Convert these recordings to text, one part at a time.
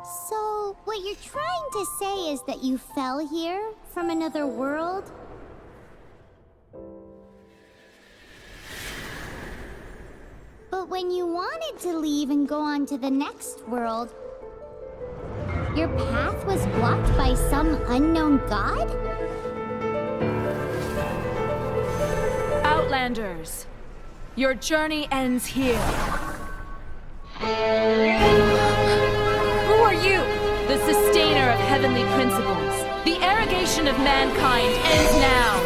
So, what you're trying to say is that you fell here from another world? But when you wanted to leave and go on to the next world, your path was blocked by some unknown god? Outlanders, your journey ends here. Who are you? The sustainer of heavenly principles. The arrogation of mankind ends now.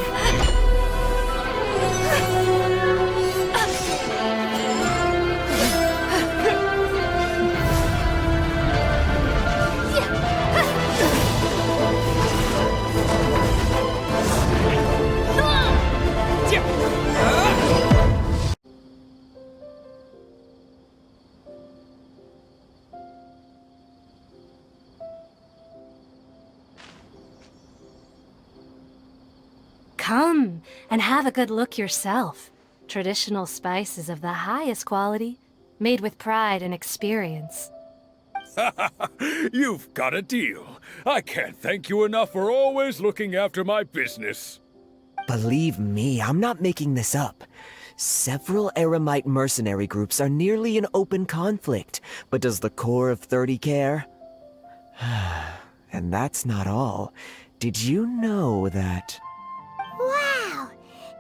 Come and have a good look yourself. Traditional spices of the highest quality, made with pride and experience. You've got a deal. I can't thank you enough for always looking after my business. Believe me, I'm not making this up. Several Eremite mercenary groups are nearly in open conflict, but does the core of 30 care? And that's not all. Did you know that... Wow!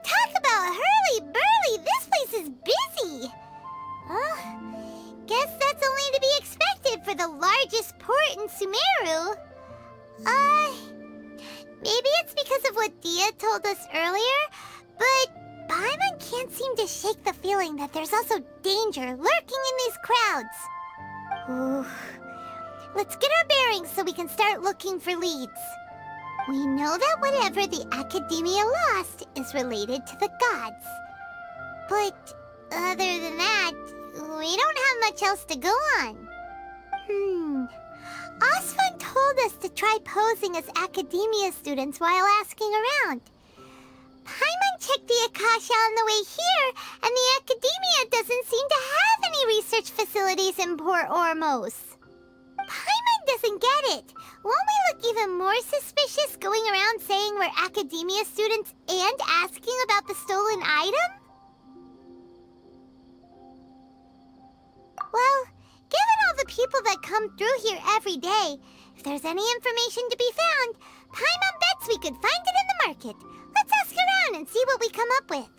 Talk about hurly-burly! This place is busy! Guess that's only to be expected for the largest port in Sumeru. Maybe it's because of what Dia told us earlier, but Paimon can't seem to shake the feeling that there's also danger lurking in these crowds. Ooh. Let's get our bearings so we can start looking for leads. We know that whatever the Academia lost is related to the gods. But other than that, we don't have much else to go on. Osvan told us to try posing as Academia students while asking around. Paimon checked the Akasha on the way here, and the Academia doesn't seem to have any research facilities in Port Ormos. Paimon doesn't get it. Won't we look even more suspicious going around saying we're Academia students and asking about the stolen item? Well, given all the people that come through here every day, if there's any information to be found, Paimon bets we could find it in the market. Let's ask around and see what we come up with.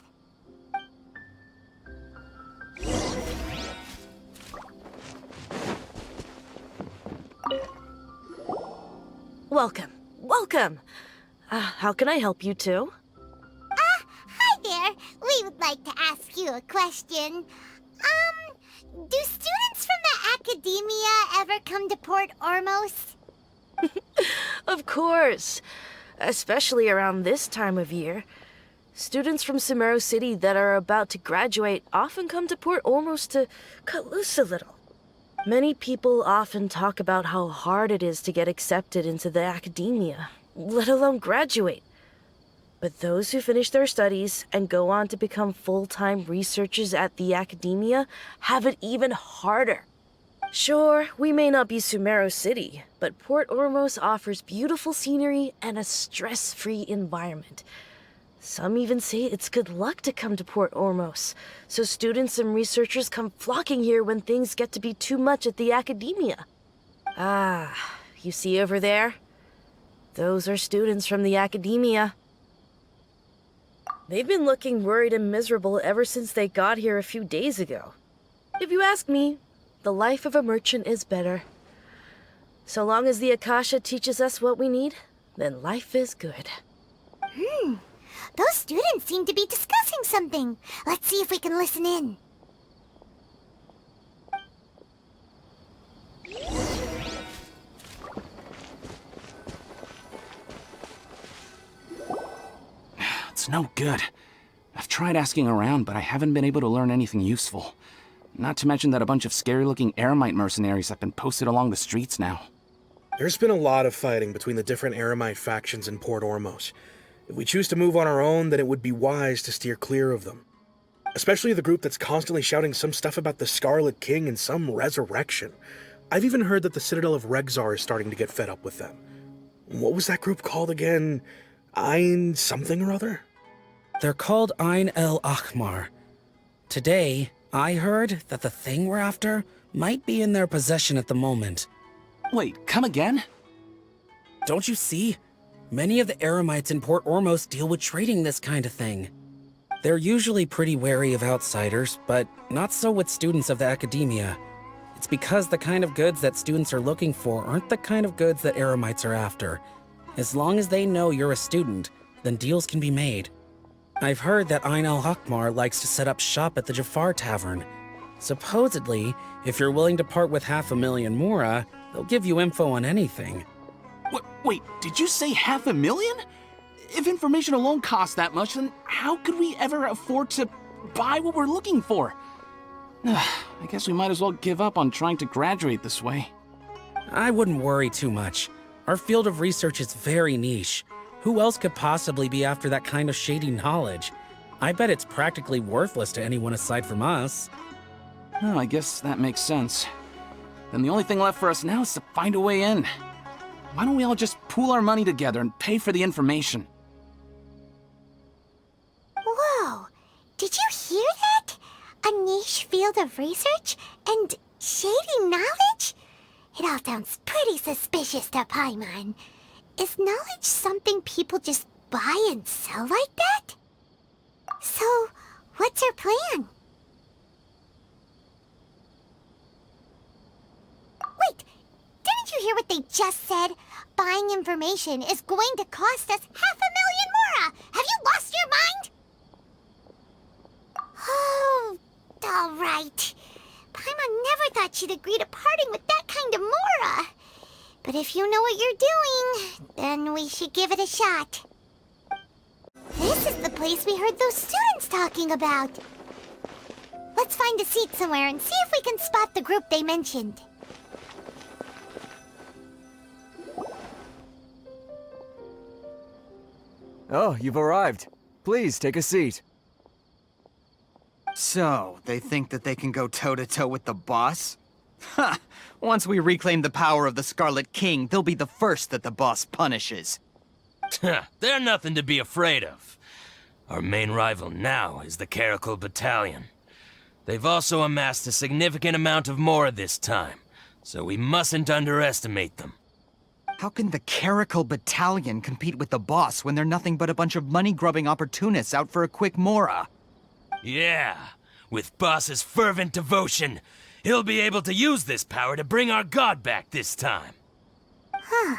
Welcome. Welcome. How can I help you too? Hi there. We would like to ask you a question. Do students from the Academia ever come to Port Ormos? Of course. Especially around this time of year. Students from Sumeru City that are about to graduate often come to Port Ormos to cut loose a little. Many people often talk about how hard it is to get accepted into the Academia, let alone graduate. But those who finish their studies and go on to become full-time researchers at the Academia have it even harder. Sure, we may not be Sumeru City, but Port Ormos offers beautiful scenery and a stress-free environment. Some even say it's good luck to come to Port Ormos, so students and researchers come flocking here when things get to be too much at the Academia. You see over there? Those are students from the Academia. They've been looking worried and miserable ever since they got here a few days ago. If you ask me, the life of a merchant is better. So long as the Akasha teaches us what we need, then life is good. Those students seem to be discussing something. Let's see if we can listen in. It's no good. I've tried asking around, but I haven't been able to learn anything useful. Not to mention that a bunch of scary-looking Eremite mercenaries have been posted along the streets now. There's been a lot of fighting between the different Eremite factions in Port Ormos. If we choose to move on our own, then it would be wise to steer clear of them. Especially the group that's constantly shouting some stuff about the Scarlet King and some resurrection. I've even heard that the Citadel of Regzar is starting to get fed up with them. What was that group called again? Ein something or other? They're called Ein El Ahmar. Today, I heard that the thing we're after might be in their possession at the moment. Wait, come again? Don't you see? Many of the Eremites in Port Ormos deal with trading this kind of thing. They're usually pretty wary of outsiders, but not so with students of the academia. It's because the kind of goods that students are looking for aren't the kind of goods that Eremites are after. As long as they know you're a student, then deals can be made. I've heard that Ein al-Hakmar likes to set up shop at the Jafar Tavern. Supposedly, if you're willing to part with 500,000 mora, they'll give you info on anything. Wait, did you say 500,000? If information alone costs that much, then how could we ever afford to buy what we're looking for? I guess we might as well give up on trying to graduate this way. I wouldn't worry too much. Our field of research is very niche. Who else could possibly be after that kind of shady knowledge? I bet it's practically worthless to anyone aside from us. Oh, I guess that makes sense. Then the only thing left for us now is to find a way in. Why don't we all just pool our money together and pay for the information? Whoa! Did you hear that? A niche field of research and shady knowledge? It all sounds pretty suspicious to Paimon. Is knowledge something people just buy and sell like that? So, what's our plan? Wait, didn't you hear what they just said? Buying information is going to cost us 500,000 mora! Have you lost your mind? Oh, all right. Paimon never thought she'd agree to parting with that kind of mora. But if you know what you're doing, then we should give it a shot. This is the place we heard those students talking about. Let's find a seat somewhere and see if we can spot the group they mentioned. Oh, you've arrived. Please, take a seat. So, they think that they can go toe-to-toe with the boss? Ha! Once we reclaim the power of the Scarlet King, they'll be the first that the boss punishes. They're nothing to be afraid of. Our main rival now is the Caracal Battalion. They've also amassed a significant amount of mora this time, so we mustn't underestimate them. How can the Caracal Battalion compete with the boss when they're nothing but a bunch of money-grubbing opportunists out for a quick mora? Yeah, with Boss's fervent devotion, he'll be able to use this power to bring our god back this time. Huh.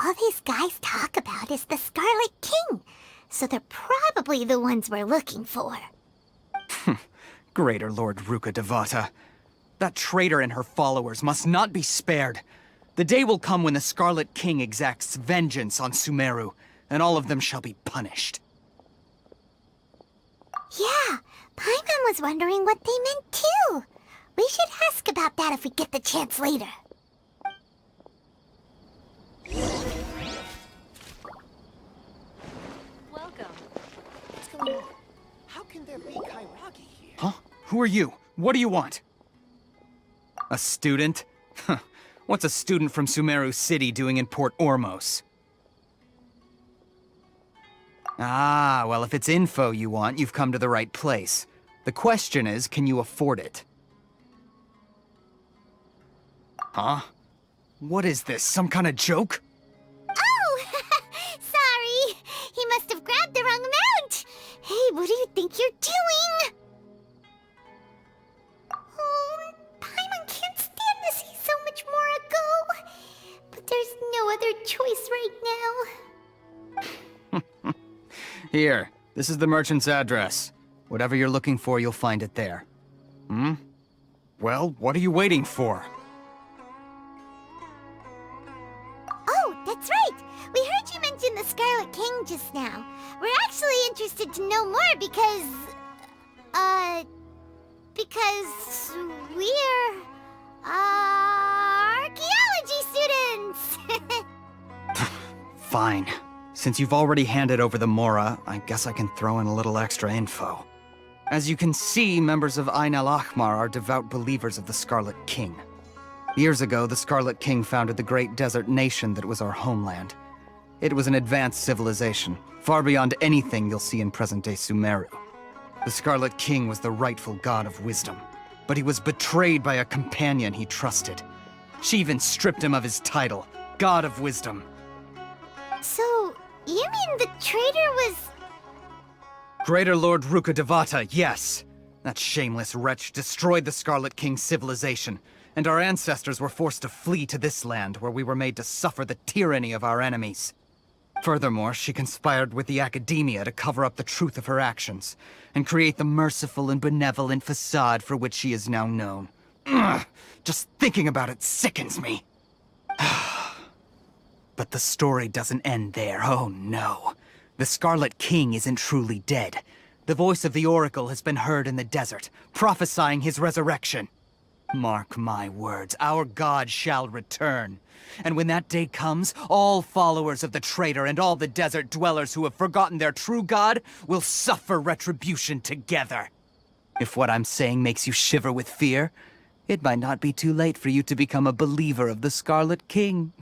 All these guys talk about is the Scarlet King, so they're probably the ones we're looking for. Greater Lord Ruka Devata. That traitor and her followers must not be spared. The day will come when the Scarlet King exacts vengeance on Sumeru, and all of them shall be punished. Yeah, Paimon was wondering what they meant too. We should ask about that if we get the chance later. Welcome. What's going on? How can there be Kairagi here? Huh? Who are you? What do you want? A student? Huh. What's a student from Sumeru City doing in Port Ormos? Ah, well, if it's info you want, you've come to the right place. The question is, can you afford it? Huh? What is this, some kind of joke? Oh! Sorry! He must have grabbed the wrong amount! Hey, what do you think you're doing? Oh, Paimon can't stand to see so much more go. But there's no other choice right now. Here, this is the merchant's address. Whatever you're looking for, you'll find it there. Hmm? Well, what are you waiting for? Oh, that's right! We heard you mention the Scarlet King just now. We're actually interested to know more because we're, archaeology students! Fine. Since you've already handed over the Mora, I guess I can throw in a little extra info. As you can see, members of Ein al-Ahmar are devout believers of the Scarlet King. Years ago, the Scarlet King founded the great desert nation that was our homeland. It was an advanced civilization, far beyond anything you'll see in present-day Sumeru. The Scarlet King was the rightful god of wisdom, but he was betrayed by a companion he trusted. She even stripped him of his title, God of Wisdom. So, you mean the traitor was... Greater Lord Rukkhadevata, yes. That shameless wretch destroyed the Scarlet King's civilization, and our ancestors were forced to flee to this land where we were made to suffer the tyranny of our enemies. Furthermore, she conspired with the Academia to cover up the truth of her actions, and create the merciful and benevolent facade for which she is now known. Ugh, just thinking about it sickens me. But the story doesn't end there, oh no. The Scarlet King isn't truly dead. The voice of the Oracle has been heard in the desert, prophesying his resurrection. Mark my words, our god shall return. And when that day comes, all followers of the traitor and all the desert dwellers who have forgotten their true god will suffer retribution together. If what I'm saying makes you shiver with fear, it might not be too late for you to become a believer of the Scarlet King.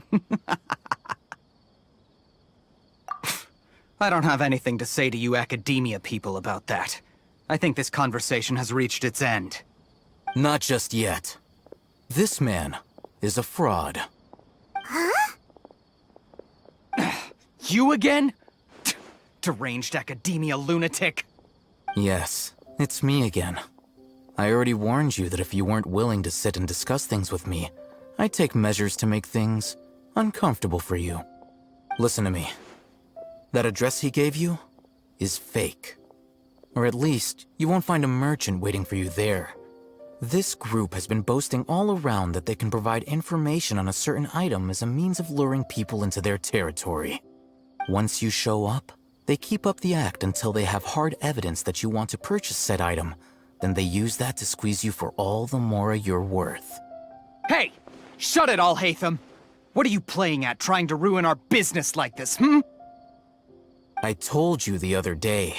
I don't have anything to say to you Academia people about that. I think this conversation has reached its end. Not just yet. This man is a fraud. Huh? You again? Deranged Academia lunatic. Yes, it's me again. I already warned you that if you weren't willing to sit and discuss things with me, I'd take measures to make things uncomfortable for you. Listen to me. That address he gave you is fake. Or at least, you won't find a merchant waiting for you there. This group has been boasting all around that they can provide information on a certain item as a means of luring people into their territory. Once you show up, they keep up the act until they have hard evidence that you want to purchase said item. Then they use that to squeeze you for all the more you're worth. Hey! Shut it all, Hatham! What are you playing at, trying to ruin our business like this, hmm? I told you the other day.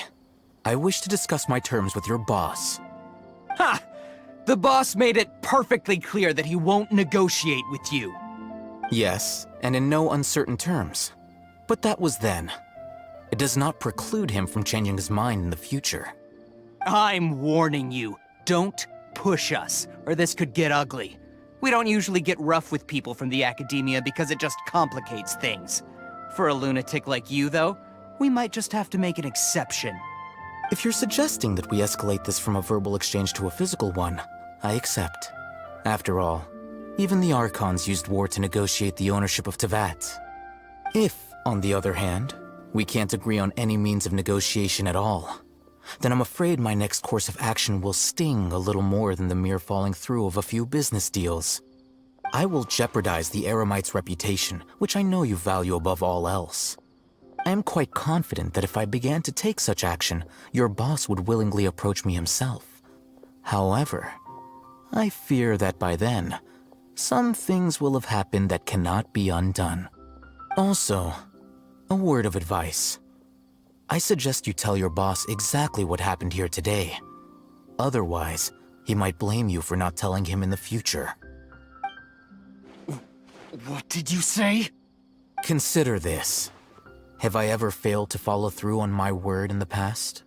I wish to discuss my terms with your boss. Ha! The boss made it perfectly clear that he won't negotiate with you. Yes, and in no uncertain terms. But that was then. It does not preclude him from changing his mind in the future. I'm warning you, don't push us, or this could get ugly. We don't usually get rough with people from the Academia because it just complicates things. For a lunatic like you, though, we might just have to make an exception. If you're suggesting that we escalate this from a verbal exchange to a physical one, I accept. After all, even the Archons used war to negotiate the ownership of Tevat. If, on the other hand, we can't agree on any means of negotiation at all, then I'm afraid my next course of action will sting a little more than the mere falling through of a few business deals. I will jeopardize the Eremite's reputation, which I know you value above all else. I am quite confident that if I began to take such action, your boss would willingly approach me himself. However, I fear that by then, some things will have happened that cannot be undone. Also, a word of advice. I suggest you tell your boss exactly what happened here today. Otherwise, he might blame you for not telling him in the future. What did you say? Consider this. Have I ever failed to follow through on my word in the past?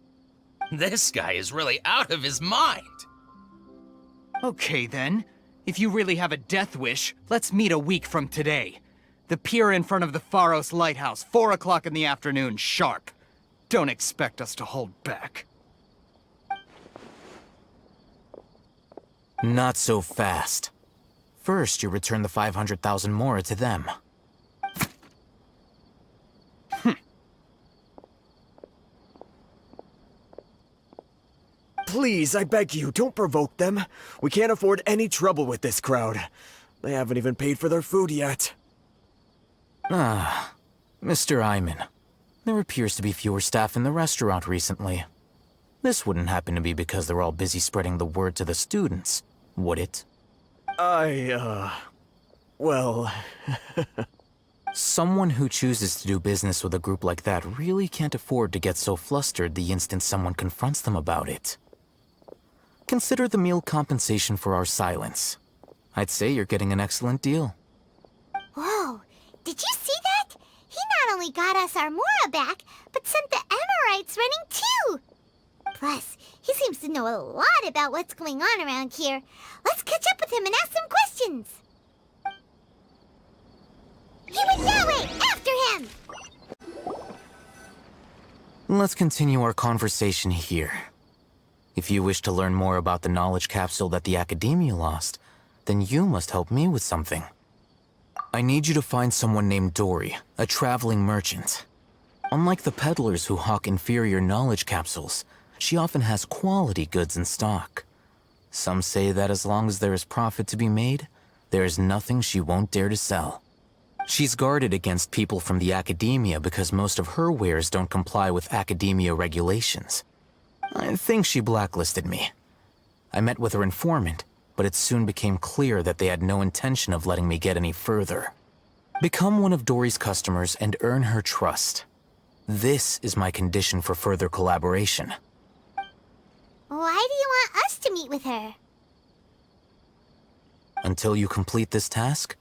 This guy is really out of his mind. Okay then. If you really have a death wish, let's meet a week from today. The pier in front of the Pharos Lighthouse, 4 o'clock in the afternoon, sharp. Don't expect us to hold back. Not so fast. First, you return the 500,000 mora to them. Please, I beg you, don't provoke them. We can't afford any trouble with this crowd. They haven't even paid for their food yet. Ah, Mr. Iman. There appears to be fewer staff in the restaurant recently. This wouldn't happen to be because they're all busy spreading the word to the students, would it? Well... Someone who chooses to do business with a group like that really can't afford to get so flustered the instant someone confronts them about it. Consider the meal compensation for our silence. I'd say you're getting an excellent deal. Whoa, did you see that? He not only got us our Mora back, but sent the Emirites running too! Plus, he seems to know a lot about what's going on around here. Let's catch up with him and ask some questions! He went that way! After him! Let's continue our conversation here. If you wish to learn more about the knowledge capsule that the Academia lost, then you must help me with something. I need you to find someone named Dory, a traveling merchant. Unlike the peddlers who hawk inferior knowledge capsules, she often has quality goods in stock. Some say that as long as there is profit to be made, there is nothing she won't dare to sell. She's guarded against people from the Academia because most of her wares don't comply with Academia regulations. I think she blacklisted me. I met with her informant, but it soon became clear that they had no intention of letting me get any further. Become one of Dory's customers and earn her trust. This is my condition for further collaboration. Why do you want us to meet with her? Until you complete this task,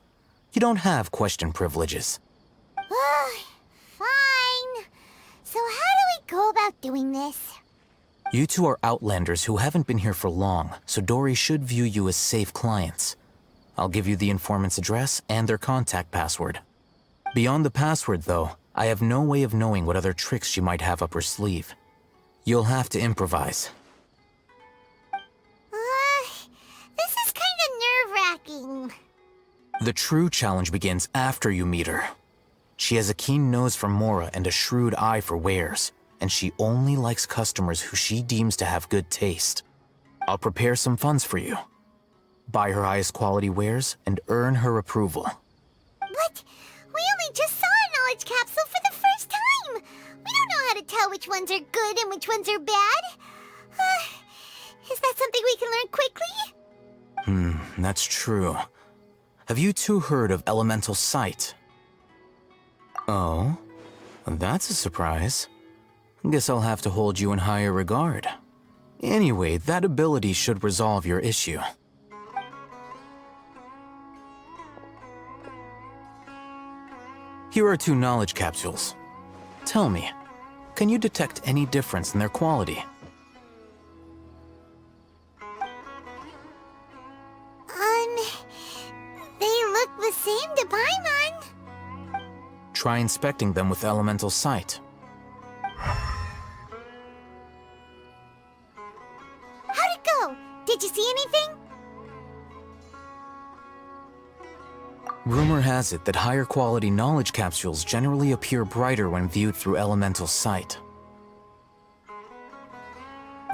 you don't have question privileges. Fine. So how do we go about doing this? You two are outlanders who haven't been here for long, so Dory should view you as safe clients. I'll give you the informant's address and their contact password. Beyond the password, though, I have no way of knowing what other tricks she might have up her sleeve. You'll have to improvise. This is kind of nerve-wracking. The true challenge begins after you meet her. She has a keen nose for Mora and a shrewd eye for wares, and she only likes customers who she deems to have good taste. I'll prepare some funds for you. Buy her highest quality wares and earn her approval. But we only just saw a knowledge capsule for the first time. We don't know how to tell which ones are good and which ones are bad. Is that something we can learn quickly? That's true. Have you two heard of elemental sight? Oh, that's a surprise. Guess I'll have to hold you in higher regard. Anyway, that ability should resolve your issue. Here are 2 knowledge capsules. Tell me, can you detect any difference in their quality? They look the same to Paimon. Try inspecting them with elemental sight. How'd it go? Did you see anything? Rumor has it that higher quality knowledge capsules generally appear brighter when viewed through elemental sight.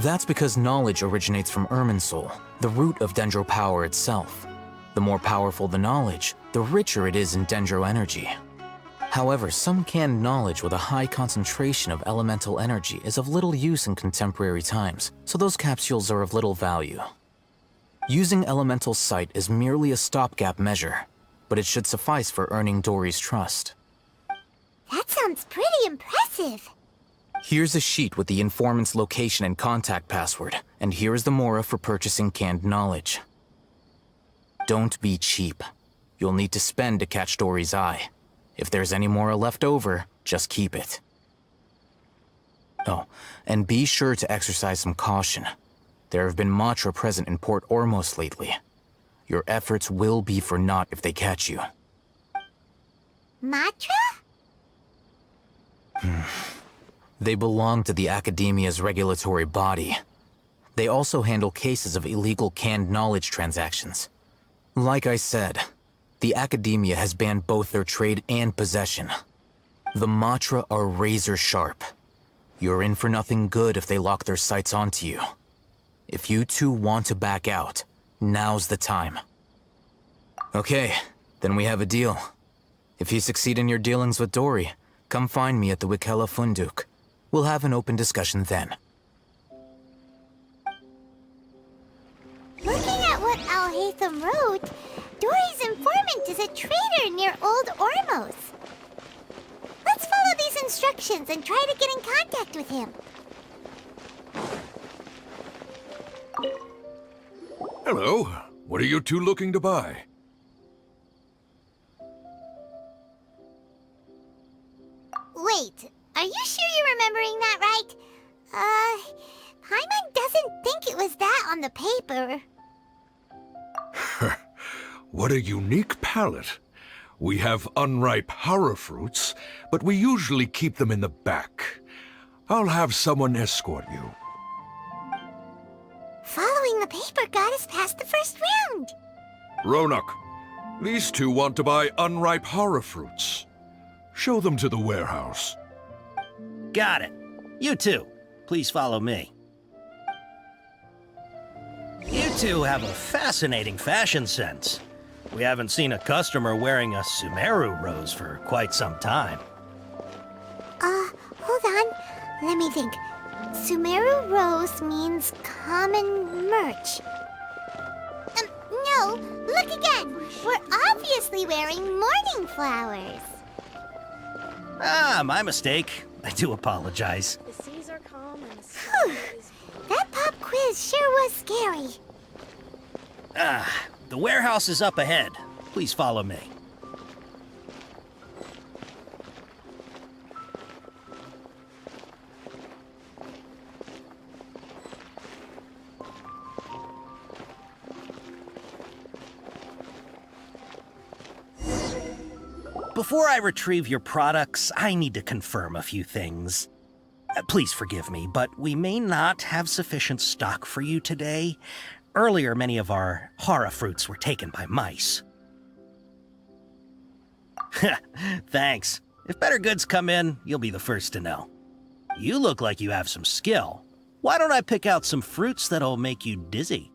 That's because knowledge originates from Irminsul, the root of Dendro power itself. The more powerful the knowledge, the richer it is in Dendro energy. However, some canned knowledge with a high concentration of elemental energy is of little use in contemporary times, so those capsules are of little value. Using elemental sight is merely a stopgap measure, but it should suffice for earning Dory's trust. That sounds pretty impressive. Here's a sheet with the informant's location and contact password, and here is the Mora for purchasing canned knowledge. Don't be cheap. You'll need to spend to catch Dory's eye. If there's any Mora left over, just keep it. Oh, and be sure to exercise some caution. There have been Matra present in Port Ormos lately. Your efforts will be for naught if they catch you. Matra? They belong to the Academia's regulatory body. They also handle cases of illegal canned knowledge transactions. Like I said, the Academia has banned both their trade and possession. The Matra are razor sharp. You're in for nothing good if they lock their sights onto you. If you two want to back out, now's the time. Okay, then we have a deal. If you succeed in your dealings with Dory, come find me at the Wikela Funduk. We'll have an open discussion then. Looking at what Al-Haytham wrote, Dory's informant is a trader near Old Ormos. Let's follow these instructions and try to get in contact with him. Hello. What are you two looking to buy? Wait, are you sure you're remembering that right? Paimon doesn't think it was that on the paper. What a unique palate. We have unripe hara fruits, but we usually keep them in the back. I'll have someone escort you. Following the paper got us past the first round. Ronak, these two want to buy unripe hara fruits. Show them to the warehouse. Got it. You two, please follow me. You two have a fascinating fashion sense. We haven't seen a customer wearing a Sumeru rose for quite some time. Hold on. Let me think. Sumeru rose means common merch. No, look again. We're obviously wearing morning flowers. Ah, my mistake. I do apologize. The seas are calm and the Whew. That pop quiz sure was scary. Ah, the warehouse is up ahead. Please follow me. Before I retrieve your products, I need to confirm a few things. Please forgive me, but we may not have sufficient stock for you today. Earlier, many of our hara fruits were taken by mice. Thanks. If better goods come in, you'll be the first to know. You look like you have some skill. Why don't I pick out some fruits that'll make you dizzy?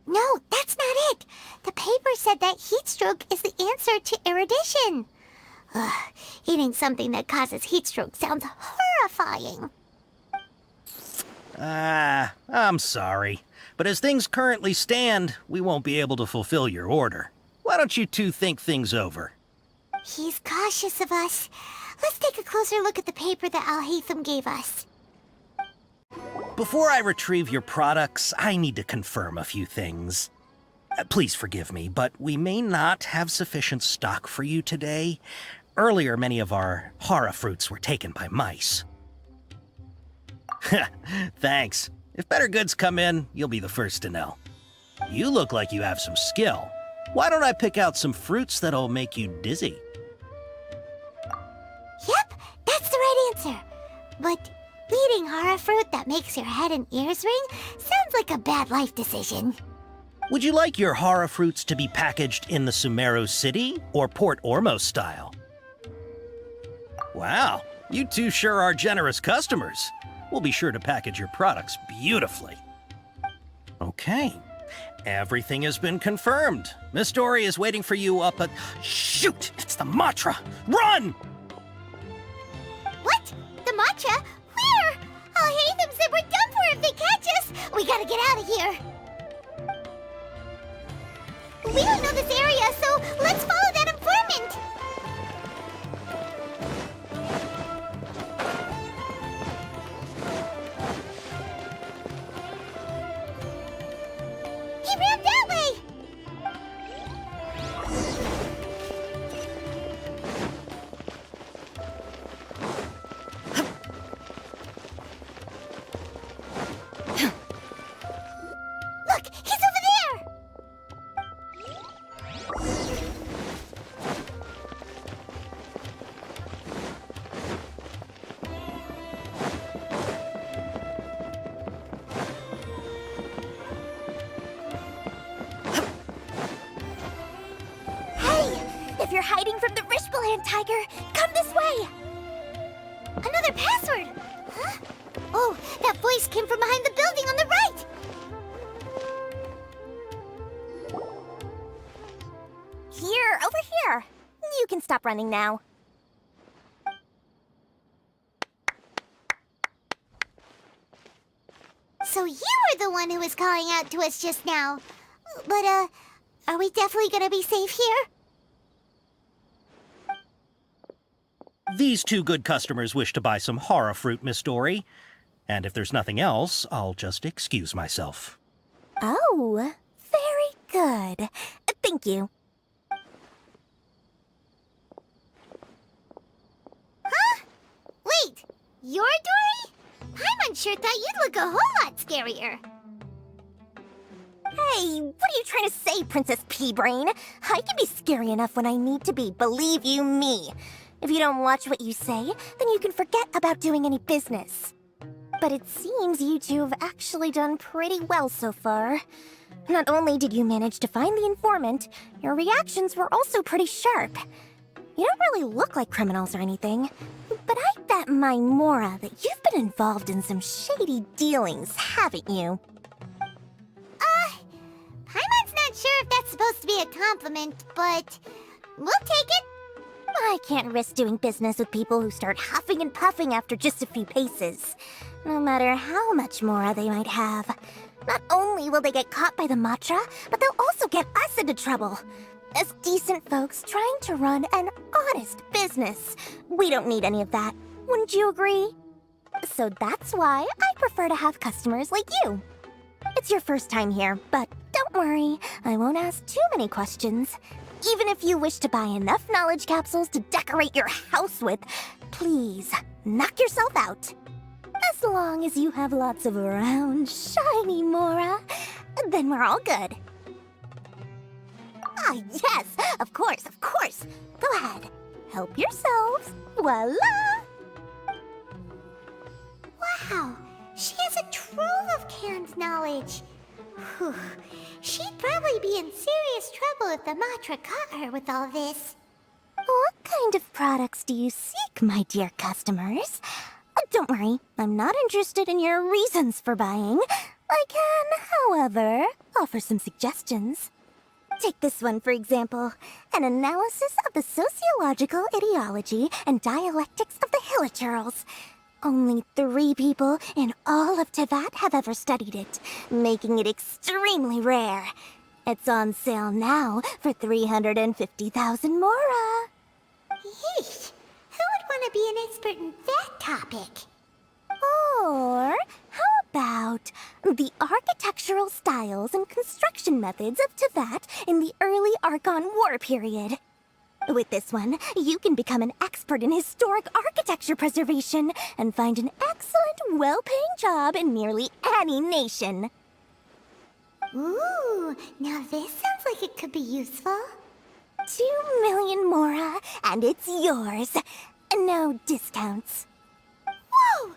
No, that's not it. The paper said that heat stroke is the answer to erudition. Ugh, eating something that causes heat stroke sounds horrifying. I'm sorry. But as things currently stand, we won't be able to fulfill your order. Why don't you two think things over? He's cautious of us. Let's take a closer look at the paper that Al-Haytham gave us. Before I retrieve your products, I need to confirm a few things. Please forgive me, but we may not have sufficient stock for you today. Earlier, many of our hara fruits were taken by mice. Thanks. If better goods come in, you'll be the first to know. You look like you have some skill. Why don't I pick out some fruits that'll make you dizzy? Yep, that's the right answer. But eating hara fruit that makes your head and ears ring sounds like a bad life decision. Would you like your hara fruits to be packaged in the Sumeru City or Port Ormos style? Wow, you two sure are generous customers. We'll be sure to package your products beautifully. Okay, everything has been confirmed. Miss Dory is waiting for you up at... Shoot! It's the Matra! Run! What? The matcha? Where? Al-Haytham said we're done for if they catch us. We gotta get out of here. We don't know this area, so let's follow that informant. He ran that way! Look, he's over there! If you're hiding from the Rishbaland tiger, come this way! Another password! Huh? Oh, that voice came from behind the building on the right! Here, over here. You can stop running now. So you were the one who was calling out to us just now. But, are we definitely gonna be safe here? These two good customers wish to buy some hara fruit, Miss Dory. And if there's nothing else, I'll just excuse myself. Oh, very good. Thank you. Huh? Wait, you're Dory? Paimon sure thought you'd look a whole lot scarier. Hey, what are you trying to say, Princess Pea-Brain? I can be scary enough when I need to be, believe you me. If you don't watch what you say, then you can forget about doing any business. But it seems you two have actually done pretty well so far. Not only did you manage to find the informant, your reactions were also pretty sharp. You don't really look like criminals or anything, but I bet my Mora that you've been involved in some shady dealings, haven't you? Paimon's not sure if that's supposed to be a compliment, but we'll take it. I can't risk doing business with people who start huffing and puffing after just a few paces, no matter how much Mora they might have. Not only will they get caught by the Matra, but they'll also get us into trouble. As decent folks trying to run an honest business, we don't need any of that. Wouldn't you agree? So that's why I prefer to have customers like you. It's your first time here, but don't worry, I won't ask too many questions. Even if you wish to buy enough knowledge capsules to decorate your house with, please, knock yourself out. As long as you have lots of round, shiny Mora, then we're all good. Ah, yes, of course, of course. Go ahead, help yourselves. Voila! Wow, she has a trove of canned knowledge. Whew. She'd probably be in serious trouble if the Matra caught her with all this. What kind of products do you seek, my dear customers? Don't worry, I'm not interested in your reasons for buying. I can, however, offer some suggestions. Take this one, for example. An analysis of the sociological ideology and dialectics of the Hilichurls. Only 3 people in all of Teyvat have ever studied it, making it extremely rare. It's on sale now for 350,000 Mora. Yeesh, who would want to be an expert in that topic? Or how about the architectural styles and construction methods of Teyvat in the early Archon War period? With this one, you can become an expert in historic architecture preservation and find an excellent, well-paying job in nearly any nation. Ooh, now this sounds like it could be useful. 2 million Mora, and it's yours. No discounts. Whoa!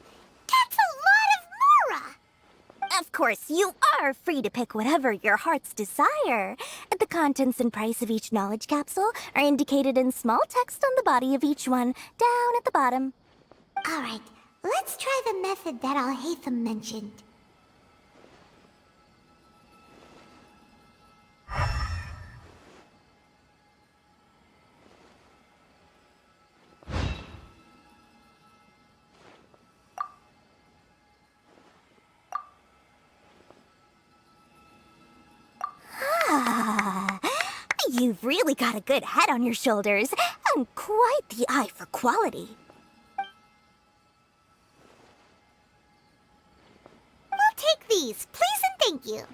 That's a lot of Mora! Of course, you are free to pick whatever your heart's desire. The contents and price of each knowledge capsule are indicated in small text on the body of each one, down at the bottom. Alright, let's try the method that Alhaitham mentioned. You've really got a good head on your shoulders, and quite the eye for quality. We'll take these, please and thank you.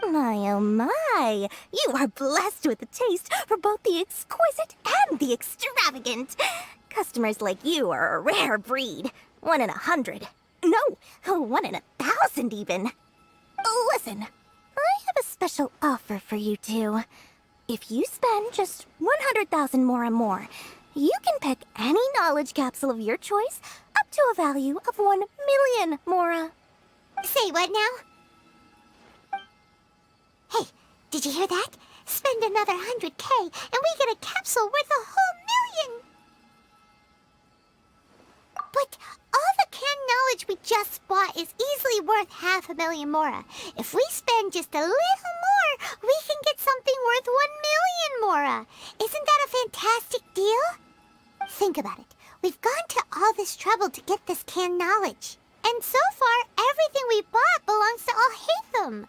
My oh my, you are blessed with a taste for both the exquisite and the extravagant. Customers like you are a rare breed, 1 in 100. No, 1 in 1,000 even. Listen. I have a special offer for you two. If you spend just 100,000 Mora more, you can pick any knowledge capsule of your choice up to a value of 1 million Mora. Say what now? Hey, did you hear that? Spend another 100K and we get a capsule worth a whole million! But all the canned knowledge we just bought is easily worth 500,000 Mora. If we spend just a little more, we can get something worth 1 million Mora. Isn't that a fantastic deal? Think about it. We've gone to all this trouble to get this canned knowledge. And so far, everything we bought belongs to Alhaitham.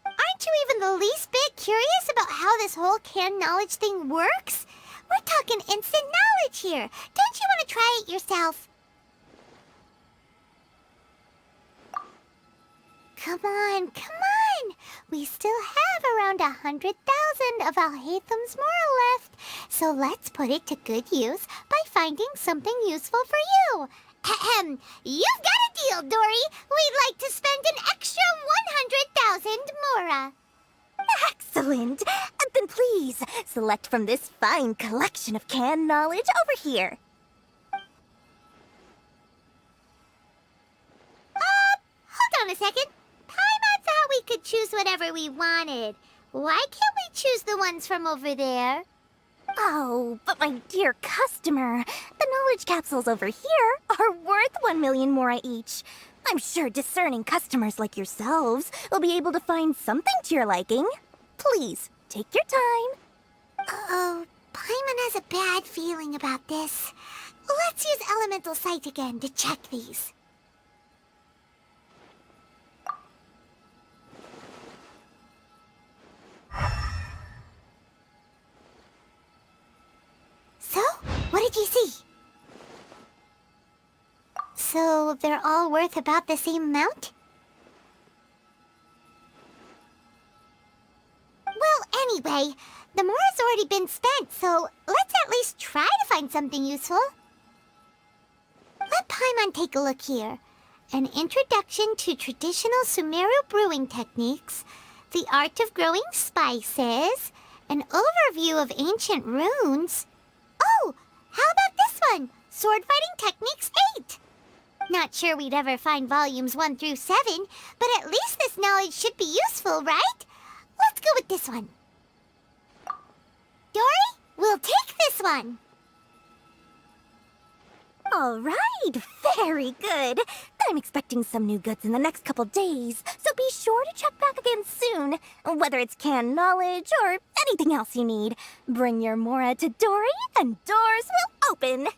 Aren't you even the least bit curious about how this whole canned knowledge thing works? We're talking instant knowledge here. Don't you want to try it yourself? come on, come on! We still have around 100,000 of Alhaitham's moral left, so let's put it to good use by finding something useful for you. Ahem, you've got a deal, Dory. We'd like to spend an extra 100,000 mora. Excellent! Then please, select from this fine collection of canned knowledge over here. Hold on a second. Paimon thought we could choose whatever we wanted. Why can't we choose the ones from over there? Oh, but my dear customer, the knowledge capsules over here are worth 1 million mora each. I'm sure discerning customers like yourselves will be able to find something to your liking. Please, take your time. Uh-oh, Paimon has a bad feeling about this. Let's use Elemental Sight again to check these. So, what did you see? So, they're all worth about the same amount? Well, anyway, the mora's already been spent, so let's at least try to find something useful. Let Paimon take a look here. An introduction to traditional Sumeru brewing techniques, the art of growing spices, an overview of ancient runes. Oh, how about this one? Sword Fighting Techniques 8. Not sure we'd ever find volumes 1 through 7, but at least this knowledge should be useful, right? Let's go with this one. Dory, we'll take this one. All right, very good. I'm expecting some new goods in the next couple days, so be sure to check back again soon. Whether it's canned knowledge or anything else you need, bring your mora to Dory and doors will open.